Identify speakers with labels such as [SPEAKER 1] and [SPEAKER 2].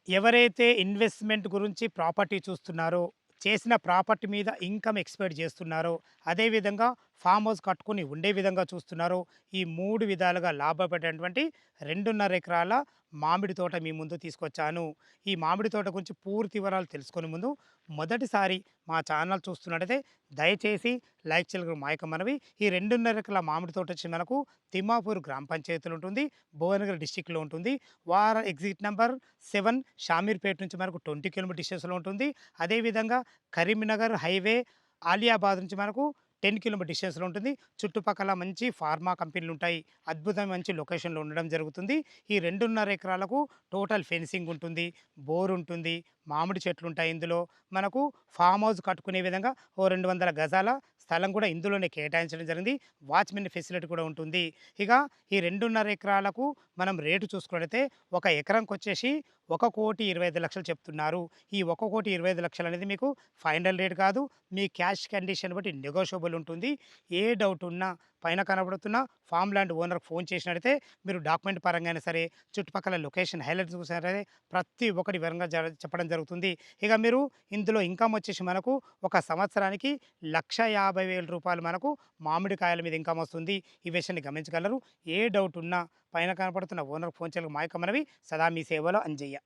[SPEAKER 1] ఎవరైతే ఇన్వెస్ట్‌మెంట్ గురించి ప్రాపర్టీ చూస్తున్నారో, చేసిన ప్రాపర్టీ మీద ఇన్‌కమ్ ఎక్స్‌పెక్ట్ జేస్తున్నారో, అదే విధంగా ఫార్మ్ హౌస్ కట్టుకొని ఉండే విధంగా చూస్తున్నారో, ఈ 3 విధాలుగా లాభపడేటువంటి 2.5 ఎకరాల మామిడి తోట మీ ముందు తీసుకొచ్చాను. ఈ మామిడి తోట గురించి పూర్తి వివరాలు తెలుసుకునే ముందు, మొదటిసారి మా ఛానల్ చూస్తున్నట్టయితే దయచేసి లైక్ చేయగలరు మా యొక్క మనవి. ఈ 2.5 ఎకరాల మామిడి తోట వచ్చి మనకు తిమ్మాపూర్ గ్రామ పంచాయతీలో ఉంటుంది. భువనగిరి డిస్ట్రిక్ట్‌లో ఉంటుంది. ఎగ్జిట్ నంబర్ 7 షామీర్‌పేట నుంచి మనకు 20 కిలోమీటర్ డిస్టెన్స్‌లో ఉంటుంది. అదేవిధంగా కరీంనగర్ హైవే ఆలియాబాద్ నుంచి మనకు 10 కిలోమీటర్ డిస్టెన్స్‌లో ఉంటుంది. చుట్టుపక్కల మంచి ఫార్మా కంపెనీలుంటాయి. అద్భుతమైన మంచి లొకేషన్‌లో ఉండడం జరుగుతుంది. ఈ 2.5 ఎకరాలకు టోటల్ ఫెన్సింగ్ ఉంటుంది. బోర్ ఉంటుంది. మామిడి చెట్లుంటాయి ఇందులో. మనకు ఫార్మ్ హౌస్ కట్టుకునే విధంగా ఓ 200 గజాల స్థలం కూడా ఇందులోనే కేటాయించడం జరిగింది. వాచ్‌మెన్ ఫెసిలిటీ కూడా ఉంటుంది. ఇక ఈ 2.5 ఎకరాలకు మనం రేటు చూసుకున్నట్లయితే ఒక ఎకరంకొచ్చేసి 1,25,00,000 చెప్తున్నారు. ఈ 1,25,00,000 అనేది మీకు ఫైనల్ రేట్ కాదు. మీ క్యాష్ కండిషన్ బట్టి నెగోషియబుల్ ఉంటుంది. ఏ డౌట్ ఉన్నా పైన కనబడుతున్న ఫార్మ్ ల్యాండ్ ఓనర్‌కి ఫోన్ చేసినట్టయితే మీరు డాక్యుమెంట్ పరంగా అయినా సరే, చుట్టుపక్కల లొకేషన్ హైలైట్స్ సరే ప్రతి ఒక్కటి వివరంగా చెప్పడం జరుగుతుంది. ఇక మీరు ఇందులో ఇన్‌కమ్ వచ్చేసి మనకు ఒక సంవత్సరానికి రూ. 1,50,000 మనకు మామిడికాయల మీద ఇన్‌కమ్ వస్తుంది. ఈ విషయాన్ని గమనించగలరు. ఏ డౌట్ ఉన్నా పైన కనపడుతున్న ఓనర్‌కి ఫోన్ చేయాలి. మా యొక్క మనవి సదా మీ సేవలో అంజయ్య.